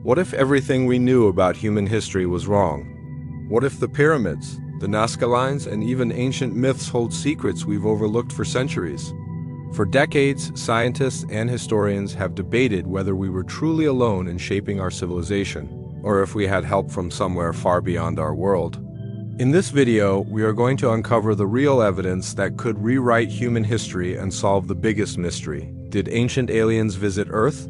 What if everything we knew about human history was wrong? What if the pyramids, the Nazca Lines, and even ancient myths hold secrets we've overlooked for centuries? For decades, scientists and historians have debated whether we were truly alone in shaping our civilization, or if we had help from somewhere far beyond our world. In this video, we are going to uncover the real evidence that could rewrite human history and solve the biggest mystery. Did ancient aliens visit Earth?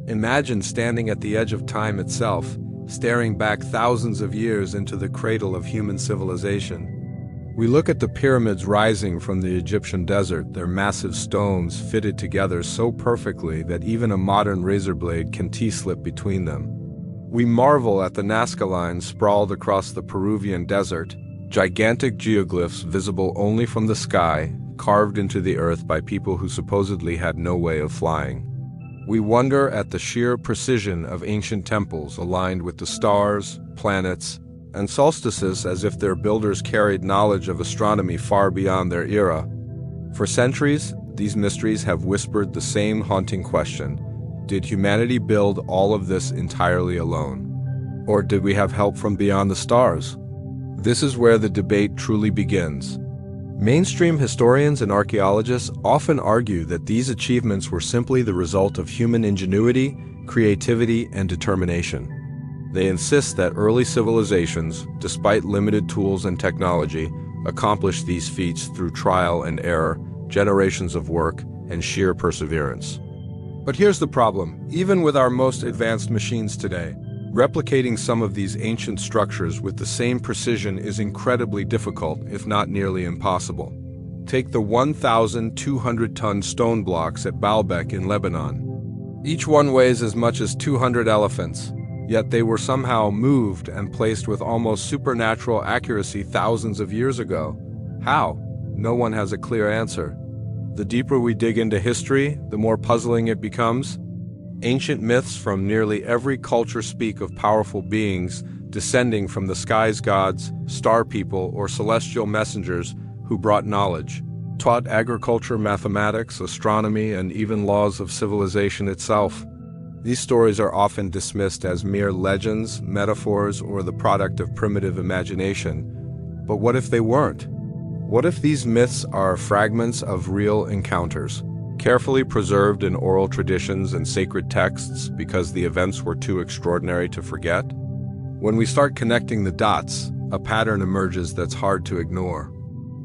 Imagine standing at the edge of time itself, staring back thousands of years into the cradle of human civilization. We look at the pyramids rising from the Egyptian desert, their massive stones fitted together so perfectly that even a modern razor blade can T-slip between them. We marvel at the Nazca Lines sprawled across the Peruvian desert, gigantic geoglyphs visible only from the sky, carved into the earth by people who supposedly had no way of flying. We wonder at the sheer precision of ancient temples aligned with the stars, planets, and solstices as if their builders carried knowledge of astronomy far beyond their era. For centuries, these mysteries have whispered the same haunting question: did humanity build all of this entirely alone? Or did we have help from beyond the stars? This is where the debate truly begins. Mainstream historians and archaeologists often argue that these achievements were simply the result of human ingenuity, creativity, and determination. They insist that early civilizations, despite limited tools and technology, accomplished these feats through trial and error, generations of work, and sheer perseverance. But here's the problem: even with our most advanced machines today, replicating some of these ancient structures with the same precision is incredibly difficult, if not nearly impossible. Take the 1,200-ton stone blocks at Baalbek in Lebanon. Each one weighs as much as 200 elephants, yet they were somehow moved and placed with almost supernatural accuracy thousands of years ago. How? No one has a clear answer. The deeper we dig into history, the more puzzling it becomes. Ancient myths from nearly every culture speak of powerful beings descending from the sky's gods, star people, or celestial messengers who brought knowledge, taught agriculture, mathematics, astronomy, and even laws of civilization itself. These stories are often dismissed as mere legends, metaphors, or the product of primitive imagination. But what if they weren't? What if these myths are fragments of real encounters, carefully preserved in oral traditions and sacred texts because the events were too extraordinary to forget? When we start connecting the dots, a pattern emerges that's hard to ignore.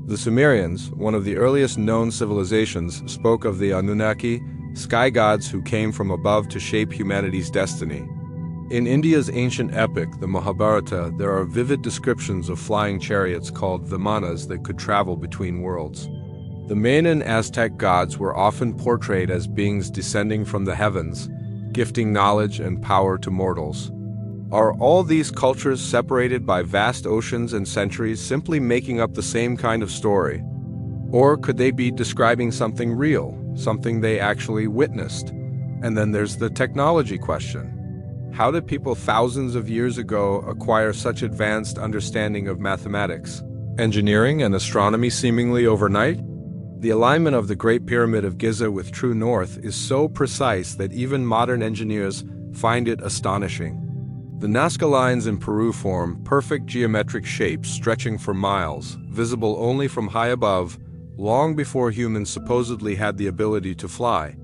The Sumerians, one of the earliest known civilizations, spoke of the Anunnaki, sky gods who came from above to shape humanity's destiny. In India's ancient epic, the Mahabharata, there are vivid descriptions of flying chariots called vimanas that could travel between worlds. The Mayan and Aztec gods were often portrayed as beings descending from the heavens, gifting knowledge and power to mortals. Are all these cultures separated by vast oceans and centuries simply making up the same kind of story? Or could they be describing something real, something they actually witnessed? And then there's the technology question. How did people thousands of years ago acquire such advanced understanding of mathematics, engineering, and astronomy seemingly overnight? The alignment of the Great Pyramid of Giza with true north is so precise that even modern engineers find it astonishing. The Nazca Lines in Peru form perfect geometric shapes stretching for miles, visible only from high above, long before humans supposedly had the ability to fly.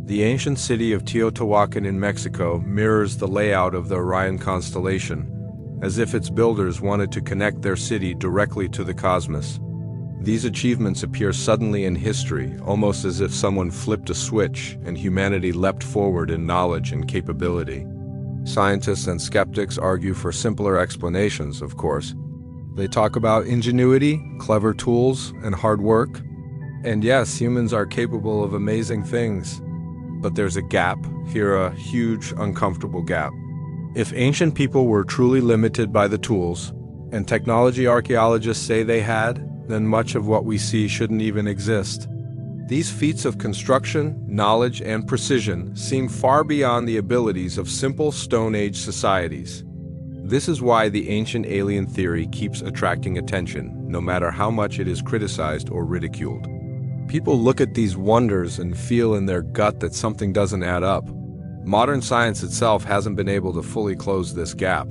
The ancient city of Teotihuacan in Mexico mirrors the layout of the Orion constellation, as if its builders wanted to connect their city directly to the cosmos. These achievements appear suddenly in history, almost as if someone flipped a switch and humanity leapt forward in knowledge and capability. Scientists and skeptics argue for simpler explanations, of course. They talk about ingenuity, clever tools, and hard work. And yes, humans are capable of amazing things. But there's a gap, here a huge, uncomfortable gap. If ancient people were truly limited by the tools, and technology archaeologists say they had, then much of what we see shouldn't even exist. These feats of construction, knowledge, and precision seem far beyond the abilities of simple Stone Age societies. This is why the ancient alien theory keeps attracting attention, no matter how much it is criticized or ridiculed. People look at these wonders and feel in their gut that something doesn't add up. Modern science itself hasn't been able to fully close this gap.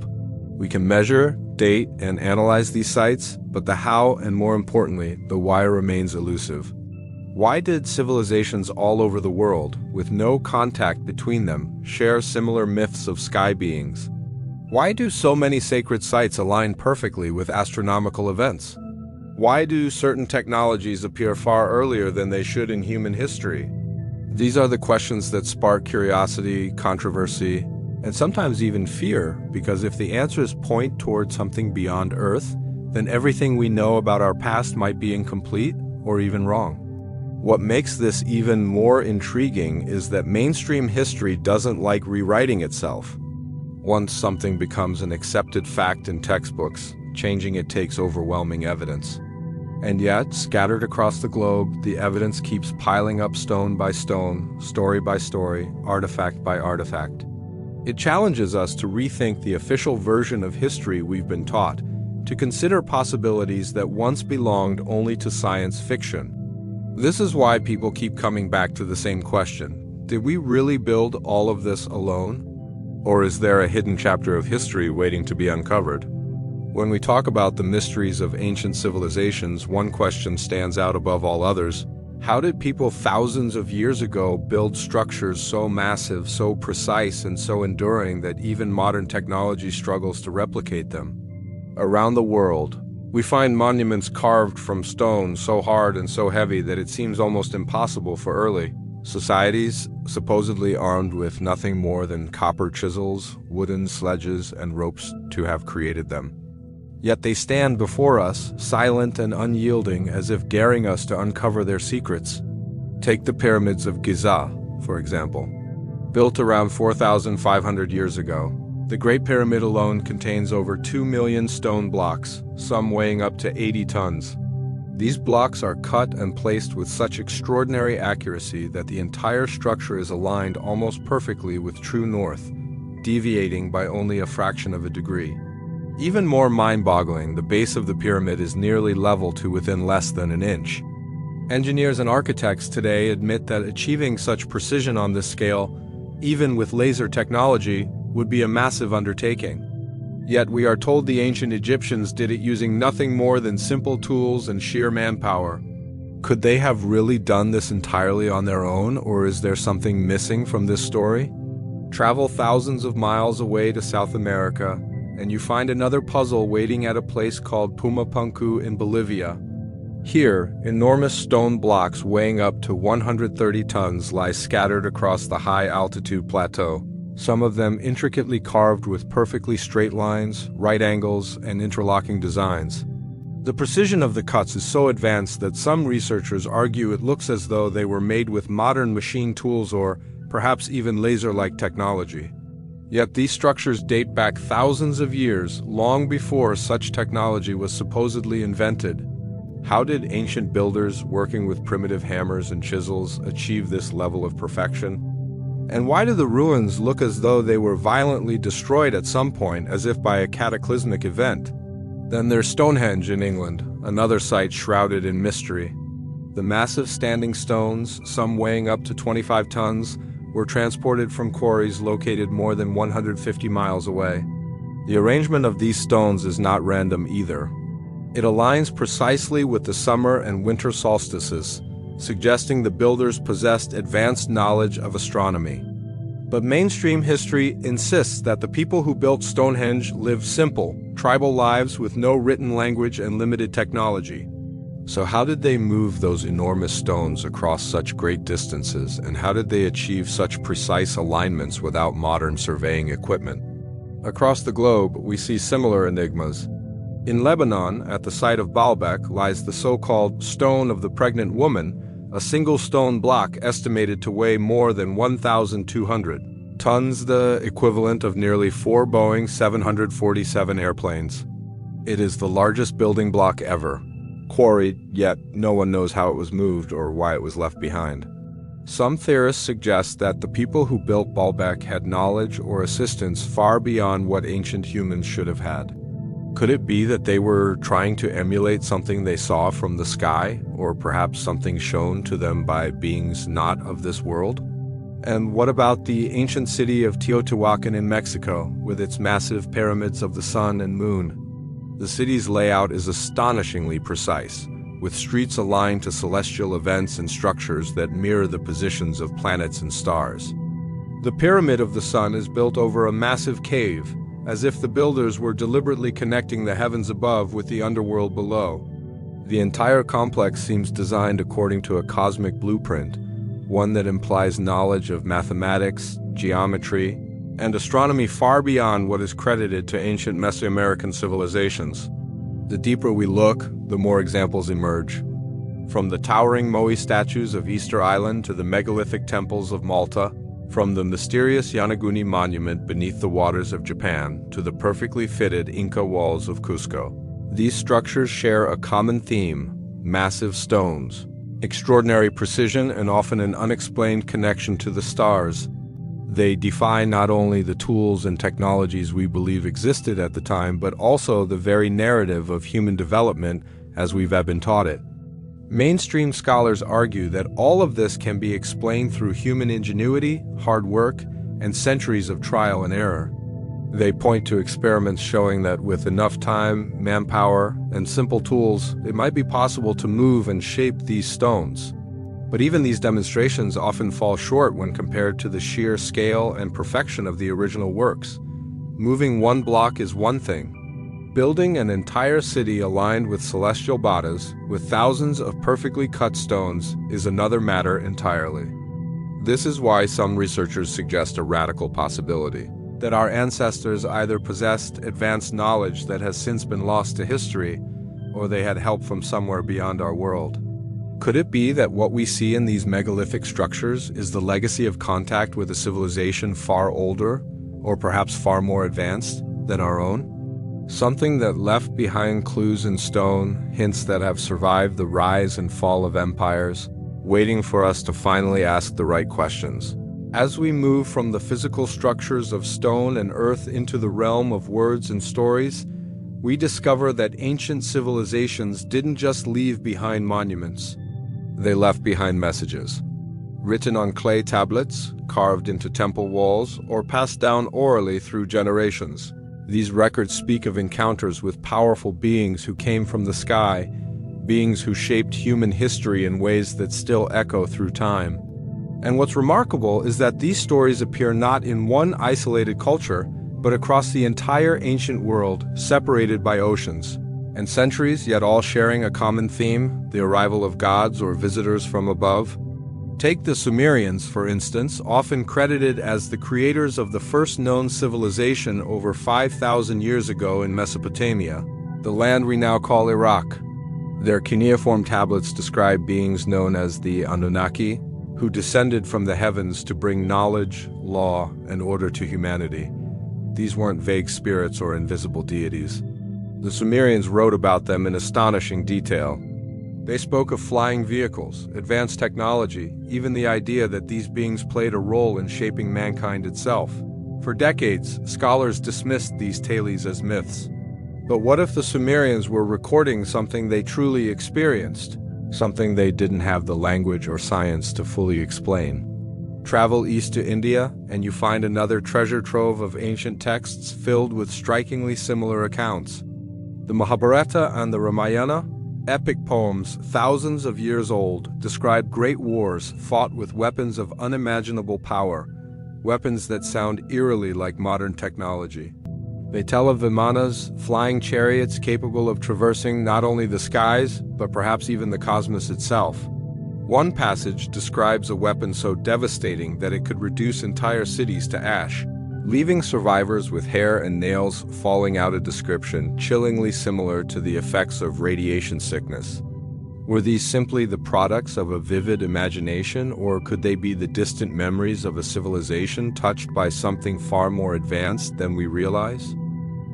We can measure, date, and analyze these sites, but the how and, more importantly, the why remains elusive. Why did civilizations all over the world, with no contact between them, share similar myths of sky beings? Why do so many sacred sites align perfectly with astronomical events? Why do certain technologies appear far earlier than they should in human history? These are the questions that spark curiosity, controversy, and sometimes even fear, because if the answers point toward something beyond Earth, then everything we know about our past might be incomplete or even wrong. What makes this even more intriguing is that mainstream history doesn't like rewriting itself. Once something becomes an accepted fact in textbooks, changing it takes overwhelming evidence. And yet, scattered across the globe, the evidence keeps piling up stone by stone, story by story, artifact by artifact. It challenges us to rethink the official version of history we've been taught, to consider possibilities that once belonged only to science fiction. This is why people keep coming back to the same question. Did we really build all of this alone? Or is there a hidden chapter of history waiting to be uncovered? When we talk about the mysteries of ancient civilizations, one question stands out above all others. How did people thousands of years ago build structures so massive, so precise, and so enduring that even modern technology struggles to replicate them? Around the world, we find monuments carved from stone so hard and so heavy that it seems almost impossible for early societies, supposedly armed with nothing more than copper chisels, wooden sledges, and ropes, to have created them. Yet they stand before us, silent and unyielding, as if daring us to uncover their secrets. Take the pyramids of Giza, for example. Built around 4,500 years ago, the Great Pyramid alone contains over 2 million stone blocks, some weighing up to 80 tons. These blocks are cut and placed with such extraordinary accuracy that the entire structure is aligned almost perfectly with true north, deviating by only a fraction of a degree. Even more mind-boggling, the base of the pyramid is nearly level to within less than an inch. Engineers and architects today admit that achieving such precision on this scale, even with laser technology, would be a massive undertaking. Yet we are told the ancient Egyptians did it using nothing more than simple tools and sheer manpower. Could they have really done this entirely on their own, or is there something missing from this story? Travel thousands of miles away to South America, and you find another puzzle waiting at a place called Pumapunku in Bolivia. Here, enormous stone blocks weighing up to 130 tons lie scattered across the high-altitude plateau, some of them intricately carved with perfectly straight lines, right angles, and interlocking designs. The precision of the cuts is so advanced that some researchers argue it looks as though they were made with modern machine tools or perhaps even laser-like technology. Yet these structures date back thousands of years, long before such technology was supposedly invented. How did ancient builders, working with primitive hammers and chisels, achieve this level of perfection? And why do the ruins look as though they were violently destroyed at some point, as if by a cataclysmic event? Then there's Stonehenge in England, another site shrouded in mystery. The massive standing stones, some weighing up to 25 tons, were transported from quarries located more than 150 miles away. The arrangement of these stones is not random either. It aligns precisely with the summer and winter solstices, suggesting the builders possessed advanced knowledge of astronomy. But mainstream history insists that the people who built Stonehenge lived simple, tribal lives with no written language and limited technology. So how did they move those enormous stones across such great distances, and how did they achieve such precise alignments without modern surveying equipment? Across the globe, we see similar enigmas. In Lebanon, at the site of Baalbek, lies the so-called Stone of the Pregnant Woman, a single stone block estimated to weigh more than 1,200 tons, the equivalent of nearly 4 Boeing 747 airplanes. It is the largest building block ever, quarried, yet no one knows how it was moved or why it was left behind. Some theorists suggest that the people who built Baalbek had knowledge or assistance far beyond what ancient humans should have had. Could it be that they were trying to emulate something they saw from the sky, or perhaps something shown to them by beings not of this world? And what about the ancient city of Teotihuacan in Mexico, with its massive pyramids of the sun and moon? The city's layout is astonishingly precise, with streets aligned to celestial events and structures that mirror the positions of planets and stars. The Pyramid of the Sun is built over a massive cave, as if the builders were deliberately connecting the heavens above with the underworld below. The entire complex seems designed according to a cosmic blueprint, one that implies knowledge of mathematics, geometry, and astronomy far beyond what is credited to ancient Mesoamerican civilizations. The deeper we look, the more examples emerge. From the towering Moai statues of Easter Island to the megalithic temples of Malta, from the mysterious Yanaguni monument beneath the waters of Japan to the perfectly fitted Inca walls of Cusco. These structures share a common theme: massive stones, extraordinary precision, and often an unexplained connection to the stars. They defy not only the tools and technologies we believe existed at the time, but also the very narrative of human development as we've been taught it. Mainstream scholars argue that all of this can be explained through human ingenuity, hard work, and centuries of trial and error. They point to experiments showing that with enough time, manpower, and simple tools, it might be possible to move and shape these stones. But even these demonstrations often fall short when compared to the sheer scale and perfection of the original works. Moving one block is one thing. Building an entire city aligned with celestial bodies, with thousands of perfectly cut stones, is another matter entirely. This is why some researchers suggest a radical possibility: that our ancestors either possessed advanced knowledge that has since been lost to history, or they had help from somewhere beyond our world. Could it be that what we see in these megalithic structures is the legacy of contact with a civilization far older, or perhaps far more advanced, than our own? Something that left behind clues in stone, hints that have survived the rise and fall of empires, waiting for us to finally ask the right questions. As we move from the physical structures of stone and earth into the realm of words and stories, we discover that ancient civilizations didn't just leave behind monuments. They left behind messages, written on clay tablets, carved into temple walls, or passed down orally through generations. These records speak of encounters with powerful beings who came from the sky, beings who shaped human history in ways that still echo through time. And what's remarkable is that these stories appear not in one isolated culture, but across the entire ancient world, separated by oceans and centuries, yet all sharing a common theme: the arrival of gods or visitors from above. Take the Sumerians, for instance, often credited as the creators of the first known civilization over 5,000 years ago in Mesopotamia, the land we now call Iraq. Their cuneiform tablets describe beings known as the Anunnaki, who descended from the heavens to bring knowledge, law, and order to humanity. These weren't vague spirits or invisible deities. The Sumerians wrote about them in astonishing detail. They spoke of flying vehicles, advanced technology, even the idea that these beings played a role in shaping mankind itself. For decades, scholars dismissed these tales as myths. But what if the Sumerians were recording something they truly experienced, something they didn't have the language or science to fully explain? Travel east to India, and you find another treasure trove of ancient texts filled with strikingly similar accounts. The Mahabharata and the Ramayana, epic poems thousands of years old, describe great wars fought with weapons of unimaginable power, weapons that sound eerily like modern technology. They tell of vimanas, flying chariots capable of traversing not only the skies, but perhaps even the cosmos itself. One passage describes a weapon so devastating that it could reduce entire cities to ash, leaving survivors with hair and nails falling out, a description chillingly similar to the effects of radiation sickness. Were these simply the products of a vivid imagination, or could they be the distant memories of a civilization touched by something far more advanced than we realize?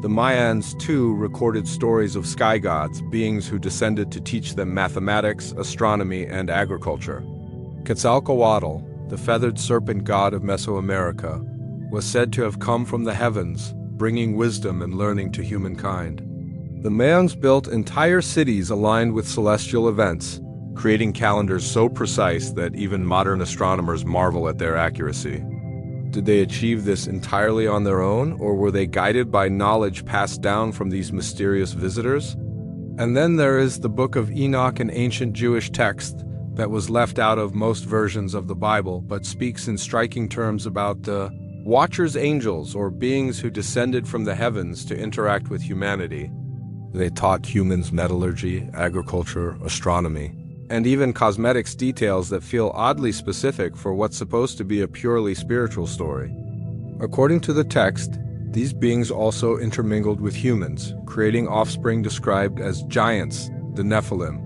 The Mayans, too, recorded stories of sky gods, beings who descended to teach them mathematics, astronomy, and agriculture. Quetzalcoatl, the feathered serpent god of Mesoamerica, was said to have come from the heavens, bringing wisdom and learning to humankind. The Mayans built entire cities aligned with celestial events, creating calendars so precise that even modern astronomers marvel at their accuracy. Did they achieve this entirely on their own, or were they guided by knowledge passed down from these mysterious visitors? And then there is the Book of Enoch, an ancient Jewish text that was left out of most versions of the Bible, but speaks in striking terms about the Watchers angels, or beings who descended from the heavens to interact with humanity. They taught humans metallurgy, agriculture, astronomy, and even cosmetics details that feel oddly specific for what's supposed to be a purely spiritual story. According to the text, these beings also intermingled with humans, creating offspring described as giants, the Nephilim.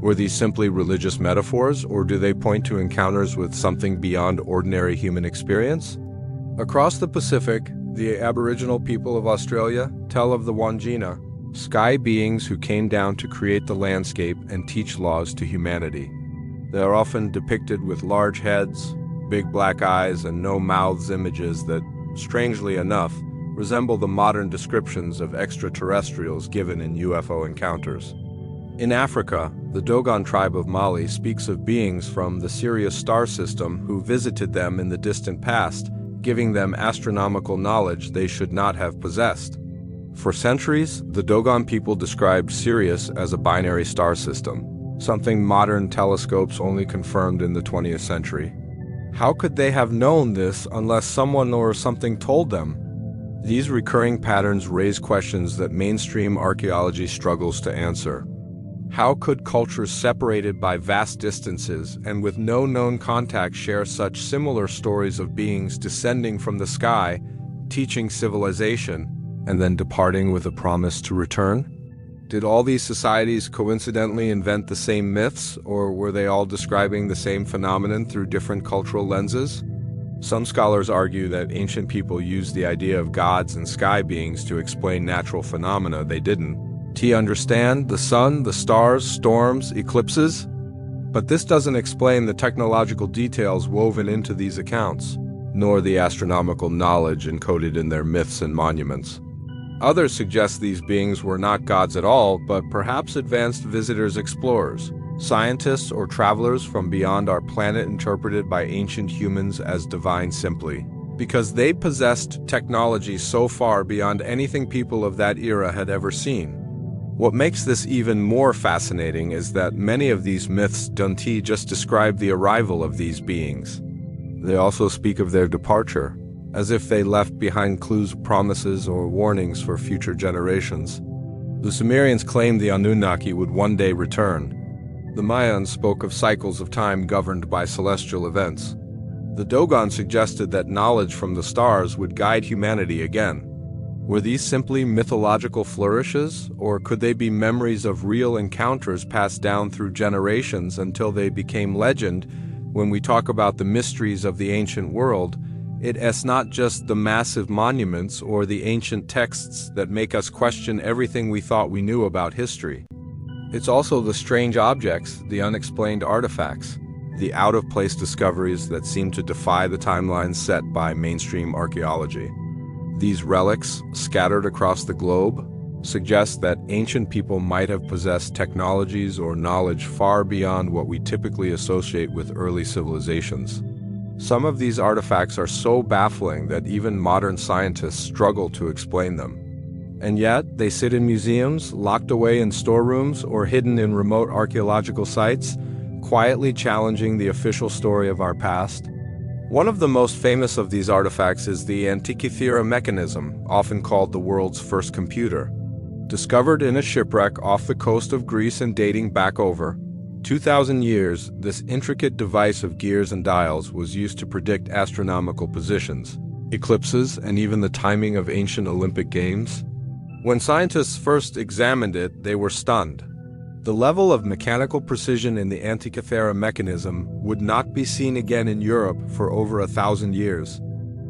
Were these simply religious metaphors, or do they point to encounters with something beyond ordinary human experience? Across the Pacific, the Aboriginal people of Australia tell of the Wandjina, sky beings who came down to create the landscape and teach laws to humanity. They are often depicted with large heads, big black eyes, and no mouths, images that, strangely enough, resemble the modern descriptions of extraterrestrials given in UFO encounters. In Africa, the Dogon tribe of Mali speaks of beings from the Sirius star system who visited them in the distant past, giving them astronomical knowledge they should not have possessed. For centuries, the Dogon people described Sirius as a binary star system, something modern telescopes only confirmed in the 20th century. How could they have known this unless someone or something told them? These recurring patterns raise questions that mainstream archaeology struggles to answer. How could cultures separated by vast distances and with no known contact share such similar stories of beings descending from the sky, teaching civilization, and then departing with a promise to return? Did all these societies coincidentally invent the same myths, or were they all describing the same phenomenon through different cultural lenses? Some scholars argue that ancient people used the idea of gods and sky beings to explain natural phenomena they didn't. To understand the sun, the stars, storms, eclipses? But this doesn't explain the technological details woven into these accounts, nor the astronomical knowledge encoded in their myths and monuments. Others suggest these beings were not gods at all, but perhaps advanced visitors, explorers, scientists, or travelers from beyond our planet interpreted by ancient humans as divine simply, because they possessed technology so far beyond anything people of that era had ever seen. What makes this even more fascinating is that many of these myths don't just describe the arrival of these beings. They also speak of their departure, as if they left behind clues, promises, or warnings for future generations. The Sumerians claimed the Anunnaki would one day return. The Mayans spoke of cycles of time governed by celestial events. The Dogon suggested that knowledge from the stars would guide humanity again. Were these simply mythological flourishes, or could they be memories of real encounters passed down through generations until they became legend? When we talk about the mysteries of the ancient world, it's not just the massive monuments or the ancient texts that make us question everything we thought we knew about history. It's also the strange objects, the unexplained artifacts, the out-of-place discoveries that seem to defy the timelines set by mainstream archaeology. These relics, scattered across the globe, suggest that ancient people might have possessed technologies or knowledge far beyond what we typically associate with early civilizations. Some of these artifacts are so baffling that even modern scientists struggle to explain them. And yet, they sit in museums, locked away in storerooms, or hidden in remote archaeological sites, quietly challenging the official story of our past. One of the most famous of these artifacts is the Antikythera mechanism, often called the world's first computer. Discovered in a shipwreck off the coast of Greece and dating back over 2,000 years, this intricate device of gears and dials was used to predict astronomical positions, eclipses, and even the timing of ancient Olympic Games. When scientists first examined it, they were stunned. The level of mechanical precision in the Antikythera mechanism would not be seen again in Europe for over 1,000 years.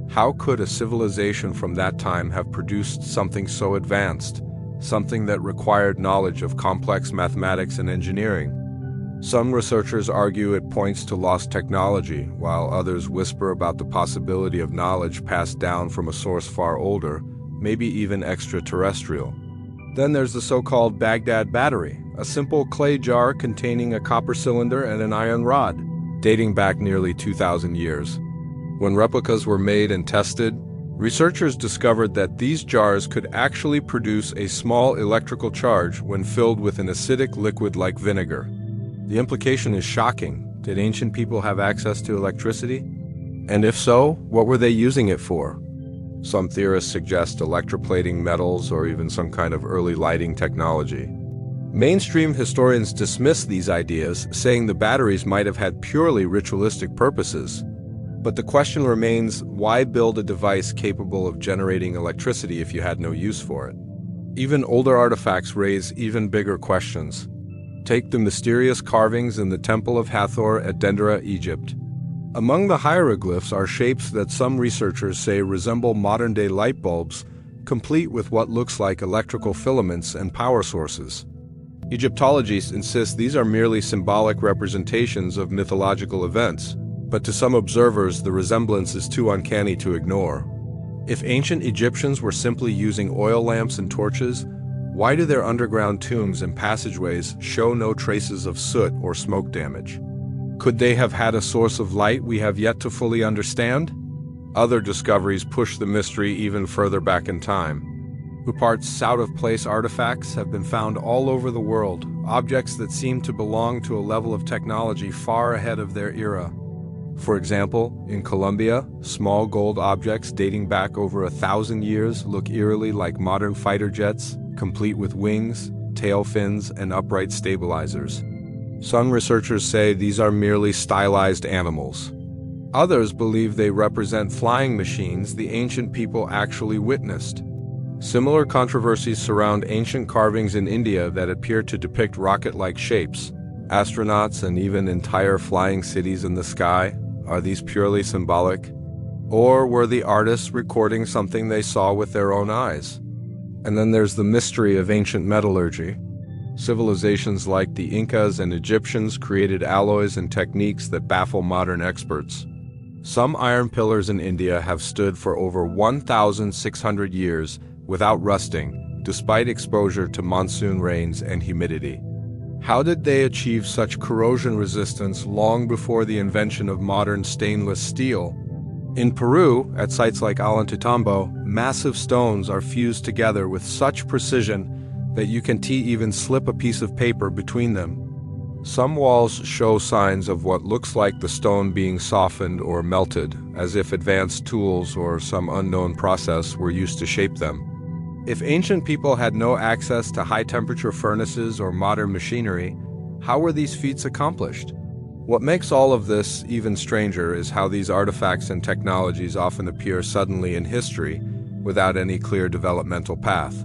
How could a civilization from that time have produced something so advanced, something that required knowledge of complex mathematics and engineering? Some researchers argue it points to lost technology, while others whisper about the possibility of knowledge passed down from a source far older, maybe even extraterrestrial. Then there's the so-called Baghdad Battery, a simple clay jar containing a copper cylinder and an iron rod, dating back nearly 2,000 years. When replicas were made and tested, researchers discovered that these jars could actually produce a small electrical charge when filled with an acidic liquid like vinegar. The implication is shocking. Did ancient people have access to electricity? And if so, what were they using it for? Some theorists suggest electroplating metals or even some kind of early lighting technology. Mainstream historians dismiss these ideas, saying the batteries might have had purely ritualistic purposes. But the question remains, why build a device capable of generating electricity if you had no use for it? Even older artifacts raise even bigger questions. Take the mysterious carvings in the Temple of Hathor at Dendera, Egypt. Among the hieroglyphs are shapes that some researchers say resemble modern-day light bulbs, complete with what looks like electrical filaments and power sources. Egyptologists insist these are merely symbolic representations of mythological events, but to some observers the resemblance is too uncanny to ignore. If ancient Egyptians were simply using oil lamps and torches, why do their underground tombs and passageways show no traces of soot or smoke damage? Could they have had a source of light we have yet to fully understand? Other discoveries push the mystery even further back in time. Upart's out-of-place artifacts have been found all over the world, objects that seem to belong to a level of technology far ahead of their era. For example, in Colombia, small gold objects dating back over 1,000 years look eerily like modern fighter jets, complete with wings, tail fins, and upright stabilizers. Some researchers say these are merely stylized animals. Others believe they represent flying machines the ancient people actually witnessed. Similar controversies surround ancient carvings in India that appear to depict rocket-like shapes, astronauts, and even entire flying cities in the sky. Are these purely symbolic? Or were the artists recording something they saw with their own eyes? And then there's the mystery of ancient metallurgy. Civilizations like the Incas and Egyptians created alloys and techniques that baffle modern experts. Some iron pillars in India have stood for over 1,600 years without rusting, despite exposure to monsoon rains and humidity. How did they achieve such corrosion resistance long before the invention of modern stainless steel? In Peru, at sites like Ollantaytambo, massive stones are fused together with such precision that you can even slip a piece of paper between them. Some walls show signs of what looks like the stone being softened or melted, as if advanced tools or some unknown process were used to shape them. If ancient people had no access to high-temperature furnaces or modern machinery, how were these feats accomplished? What makes all of this even stranger is how these artifacts and technologies often appear suddenly in history without any clear developmental path.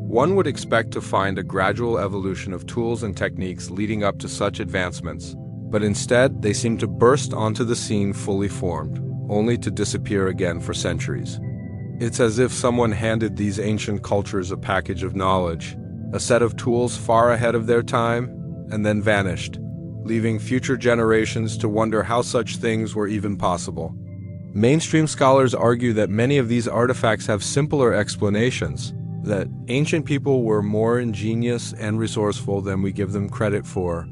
One would expect to find a gradual evolution of tools and techniques leading up to such advancements, but instead they seem to burst onto the scene fully formed, only to disappear again for centuries. It's as if someone handed these ancient cultures a package of knowledge, a set of tools far ahead of their time, and then vanished, leaving future generations to wonder how such things were even possible. Mainstream scholars argue that many of these artifacts have simpler explanations, that ancient people were more ingenious and resourceful than we give them credit for,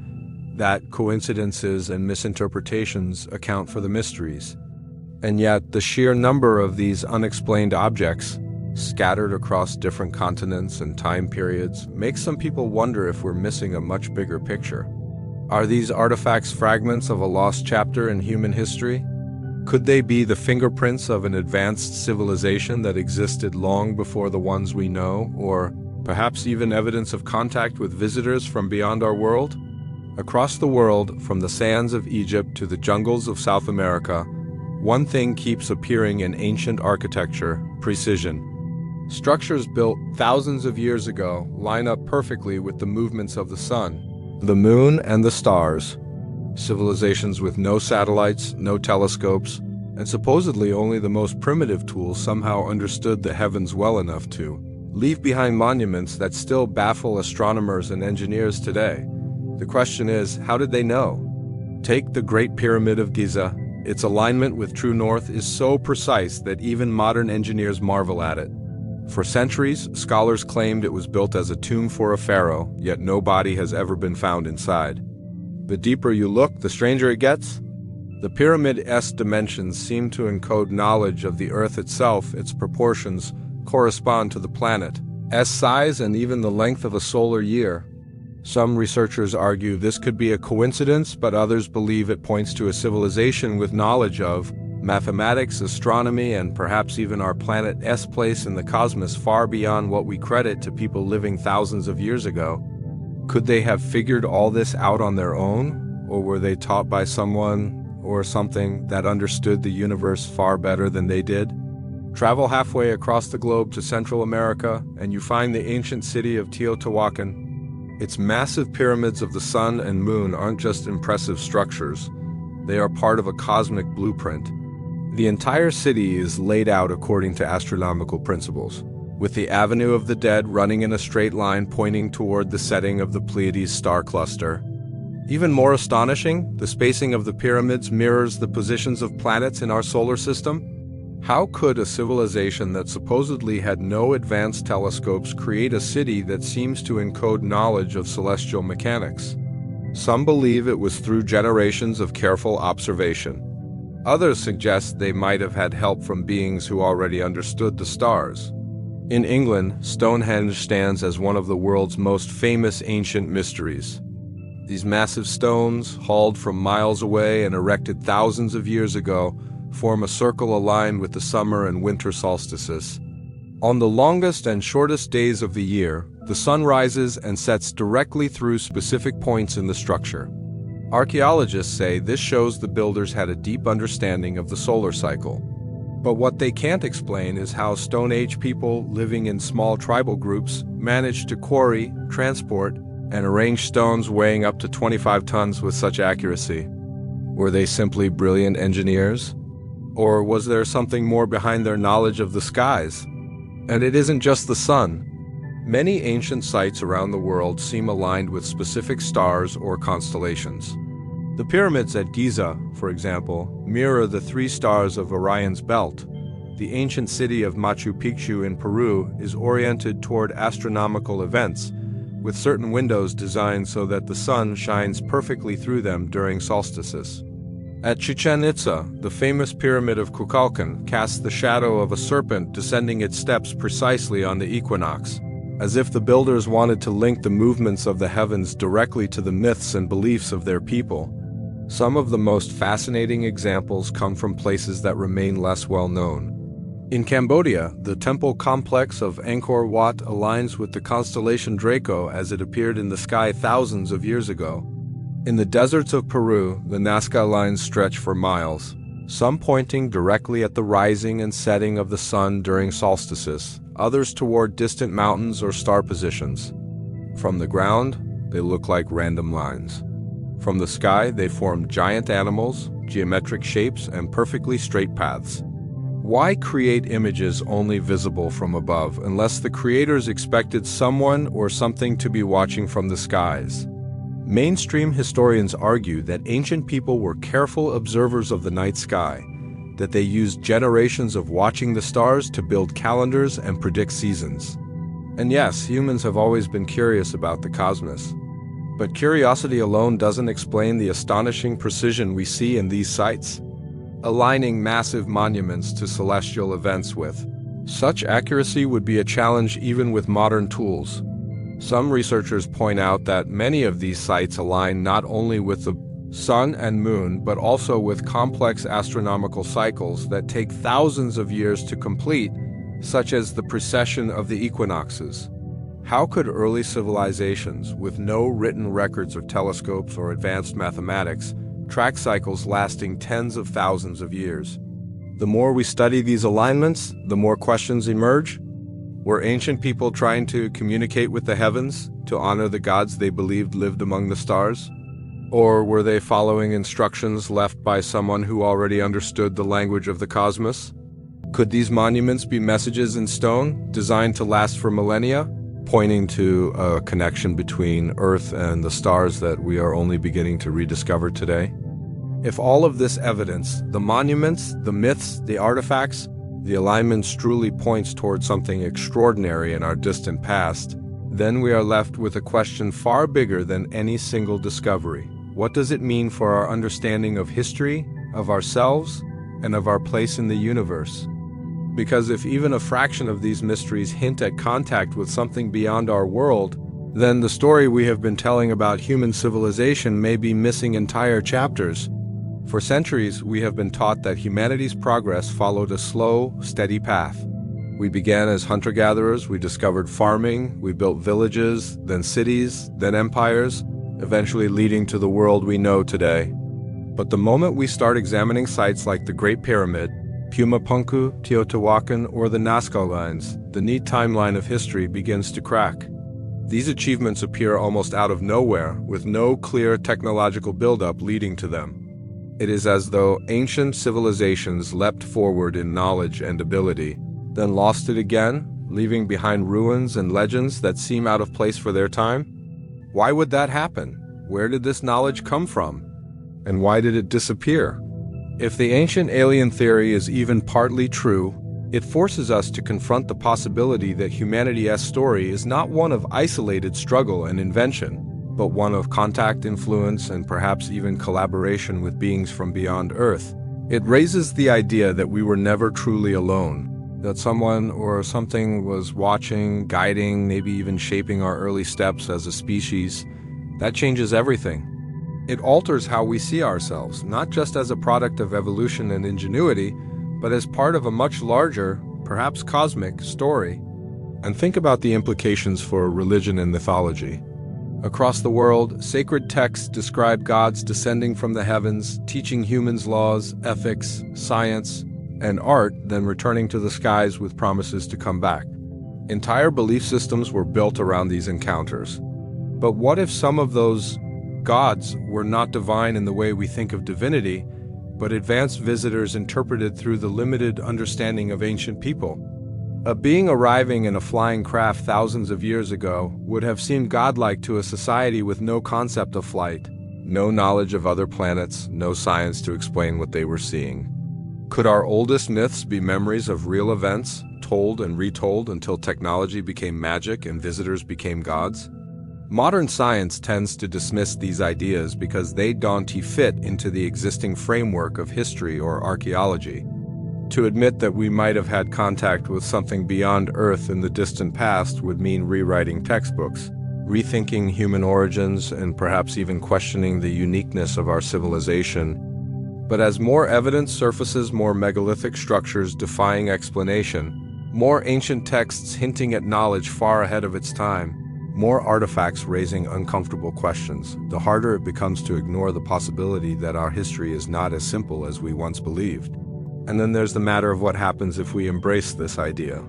that coincidences and misinterpretations account for the mysteries. And yet, the sheer number of these unexplained objects, scattered across different continents and time periods, makes some people wonder if we're missing a much bigger picture. Are these artifacts fragments of a lost chapter in human history? Could they be the fingerprints of an advanced civilization that existed long before the ones we know, or perhaps even evidence of contact with visitors from beyond our world? Across the world, from the sands of Egypt to the jungles of South America, one thing keeps appearing in ancient architecture: precision. Structures built thousands of years ago line up perfectly with the movements of the sun, the moon, and the stars. Civilizations with no satellites, no telescopes, and supposedly only the most primitive tools somehow understood the heavens well enough to leave behind monuments that still baffle astronomers and engineers today. The question is, how did they know? Take the Great Pyramid of Giza. Its alignment with true north is so precise that even modern engineers marvel at it. For centuries, scholars claimed it was built as a tomb for a pharaoh, yet no body has ever been found inside. The deeper you look, the stranger it gets. The pyramid's dimensions seem to encode knowledge of the Earth itself. Its proportions correspond to the planet's size and even the length of a solar year. Some researchers argue this could be a coincidence, but others believe it points to a civilization with knowledge of mathematics, astronomy, and perhaps even our planet's place in the cosmos far beyond what we credit to people living thousands of years ago. Could they have figured all this out on their own, or were they taught by someone or something that understood the universe far better than they did? Travel halfway across the globe to Central America, and you find the ancient city of Teotihuacan. Its massive pyramids of the sun and moon aren't just impressive structures. They are part of a cosmic blueprint. The entire city is laid out according to astronomical principles, with the Avenue of the Dead running in a straight line pointing toward the setting of the Pleiades star cluster. Even more astonishing, the spacing of the pyramids mirrors the positions of planets in our solar system. How could a civilization that supposedly had no advanced telescopes create a city that seems to encode knowledge of celestial mechanics? Some believe it was through generations of careful observation. Others suggest they might have had help from beings who already understood the stars. In England, Stonehenge stands as one of the world's most famous ancient mysteries. These massive stones, hauled from miles away and erected thousands of years ago, form a circle aligned with the summer and winter solstices. On the longest and shortest days of the year, the sun rises and sets directly through specific points in the structure. Archaeologists say this shows the builders had a deep understanding of the solar cycle. But what they can't explain is how Stone Age people living in small tribal groups managed to quarry, transport, and arrange stones weighing up to 25 tons with such accuracy. Were they simply brilliant engineers? Or was there something more behind their knowledge of the skies? And it isn't just the sun. Many ancient sites around the world seem aligned with specific stars or constellations. The pyramids at Giza, for example, mirror the three stars of Orion's belt. The ancient city of Machu Picchu in Peru is oriented toward astronomical events, with certain windows designed so that the sun shines perfectly through them during solstices. At Chichen Itza, the famous pyramid of Kukulkan casts the shadow of a serpent descending its steps precisely on the equinox, as if the builders wanted to link the movements of the heavens directly to the myths and beliefs of their people. Some of the most fascinating examples come from places that remain less well known. In Cambodia, the temple complex of Angkor Wat aligns with the constellation Draco as it appeared in the sky thousands of years ago. In the deserts of Peru, the Nazca lines stretch for miles, some pointing directly at the rising and setting of the sun during solstices, others toward distant mountains or star positions. From the ground, they look like random lines. From the sky, they form giant animals, geometric shapes, and perfectly straight paths. Why create images only visible from above unless the creators expected someone or something to be watching from the skies? Mainstream historians argue that ancient people were careful observers of the night sky, that they used generations of watching the stars to build calendars and predict seasons. And yes, humans have always been curious about the cosmos. But curiosity alone doesn't explain the astonishing precision we see in these sites. Aligning massive monuments to celestial events with such accuracy would be a challenge even with modern tools. Some researchers point out that many of these sites align not only with the sun and moon, but also with complex astronomical cycles that take thousands of years to complete, such as the precession of the equinoxes. How could early civilizations, with no written records of telescopes or advanced mathematics, track cycles lasting tens of thousands of years? The more we study these alignments, the more questions emerge. Were ancient people trying to communicate with the heavens, to honor the gods they believed lived among the stars? Or were they following instructions left by someone who already understood the language of the cosmos? Could these monuments be messages in stone, designed to last for millennia, pointing to a connection between Earth and the stars that we are only beginning to rediscover today? If all of this evidence, the monuments, the myths, the artifacts, the alignment truly points toward something extraordinary in our distant past, then we are left with a question far bigger than any single discovery. What does it mean for our understanding of history, of ourselves, and of our place in the universe? Because if even a fraction of these mysteries hint at contact with something beyond our world, then the story we have been telling about human civilization may be missing entire chapters. For centuries, we have been taught that humanity's progress followed a slow, steady path. We began as hunter-gatherers, we discovered farming, we built villages, then cities, then empires, eventually leading to the world we know today. But the moment we start examining sites like the Great Pyramid, Pumapunku, Teotihuacan, or the Nazca Lines, the neat timeline of history begins to crack. These achievements appear almost out of nowhere, with no clear technological buildup leading to them. It is as though ancient civilizations leapt forward in knowledge and ability, then lost it again, leaving behind ruins and legends that seem out of place for their time. Why would that happen? Where did this knowledge come from? And why did it disappear? If the ancient alien theory is even partly true, it forces us to confront the possibility that humanity's story is not one of isolated struggle and invention, but one of contact, influence, and perhaps even collaboration with beings from beyond Earth. It raises the idea that we were never truly alone, that someone or something was watching, guiding, maybe even shaping our early steps as a species. That changes everything. It alters how we see ourselves, not just as a product of evolution and ingenuity, but as part of a much larger, perhaps cosmic, story. And think about the implications for religion and mythology. Across the world, sacred texts describe gods descending from the heavens, teaching humans laws, ethics, science, and art, then returning to the skies with promises to come back. Entire belief systems were built around these encounters. But what if some of those gods were not divine in the way we think of divinity, but advanced visitors interpreted through the limited understanding of ancient people? A being arriving in a flying craft thousands of years ago would have seemed godlike to a society with no concept of flight, no knowledge of other planets, no science to explain what they were seeing. Could our oldest myths be memories of real events, told and retold until technology became magic and visitors became gods? Modern science tends to dismiss these ideas because they don't fit into the existing framework of history or archaeology. To admit that we might have had contact with something beyond Earth in the distant past would mean rewriting textbooks, rethinking human origins, and perhaps even questioning the uniqueness of our civilization. But as more evidence surfaces, more megalithic structures defying explanation, more ancient texts hinting at knowledge far ahead of its time, more artifacts raising uncomfortable questions, the harder it becomes to ignore the possibility that our history is not as simple as we once believed. And then there's the matter of what happens if we embrace this idea.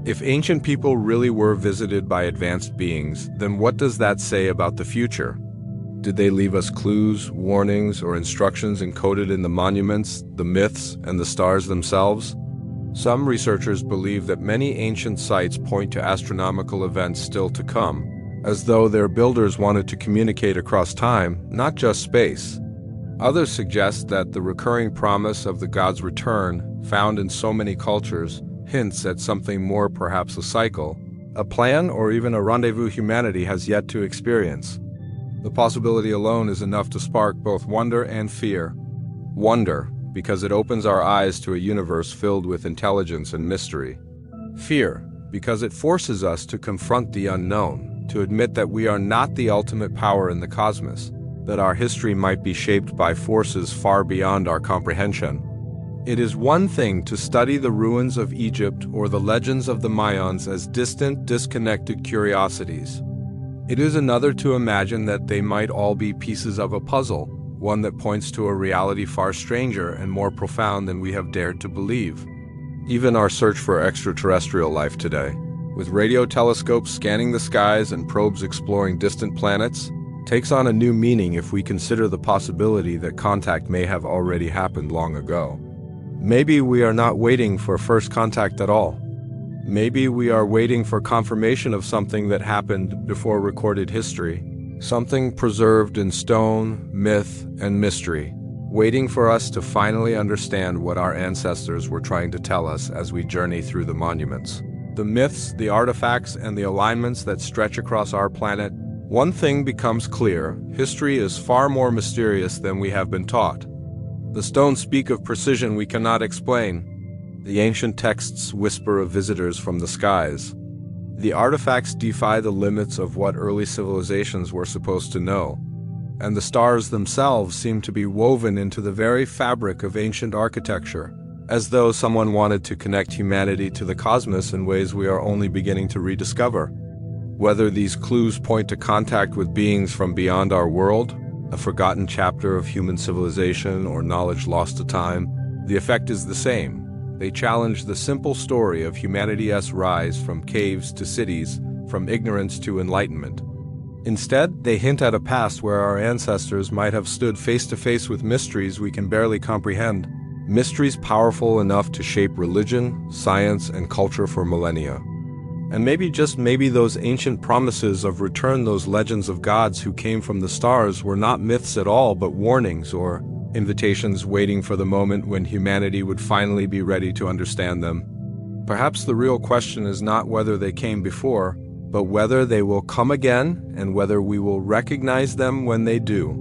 If ancient people really were visited by advanced beings, then what does that say about the future? Did they leave us clues, warnings, or instructions encoded in the monuments, the myths, and the stars themselves? Some researchers believe that many ancient sites point to astronomical events still to come, as though their builders wanted to communicate across time, not just space. Others suggest that the recurring promise of the god's return, found in so many cultures, hints at something more, perhaps a cycle, a plan, or even a rendezvous humanity has yet to experience. The possibility alone is enough to spark both wonder and fear. Wonder, because it opens our eyes to a universe filled with intelligence and mystery. Fear, because it forces us to confront the unknown, to admit that we are not the ultimate power in the cosmos, that our history might be shaped by forces far beyond our comprehension. It is one thing to study the ruins of Egypt or the legends of the Mayans as distant, disconnected curiosities. It is another to imagine that they might all be pieces of a puzzle, one that points to a reality far stranger and more profound than we have dared to believe. Even our search for extraterrestrial life today, with radio telescopes scanning the skies and probes exploring distant planets, takes on a new meaning if we consider the possibility that contact may have already happened long ago. Maybe we are not waiting for first contact at all. Maybe we are waiting for confirmation of something that happened before recorded history, something preserved in stone, myth, and mystery. waiting for us to finally understand what our ancestors were trying to tell us as we journey through the monuments. The myths, the artifacts, and the alignments that stretch across our planet. One thing becomes clear: history is far more mysterious than we have been taught. The stones speak of precision we cannot explain. The ancient texts whisper of visitors from the skies. The artifacts defy the limits of what early civilizations were supposed to know. And the stars themselves seem to be woven into the very fabric of ancient architecture, as though someone wanted to connect humanity to the cosmos in ways we are only beginning to rediscover. Whether these clues point to contact with beings from beyond our world, a forgotten chapter of human civilization, or knowledge lost to time, the effect is the same. They challenge the simple story of humanity's rise from caves to cities, from ignorance to enlightenment. Instead, they hint at a past where our ancestors might have stood face to face with mysteries we can barely comprehend. Mysteries powerful enough to shape religion, science, and culture for millennia. And maybe, just maybe, those ancient promises of return, those legends of gods who came from the stars, were not myths at all, but warnings or invitations waiting for the moment when humanity would finally be ready to understand them. Perhaps the real question is not whether they came before, but whether they will come again, and whether we will recognize them when they do.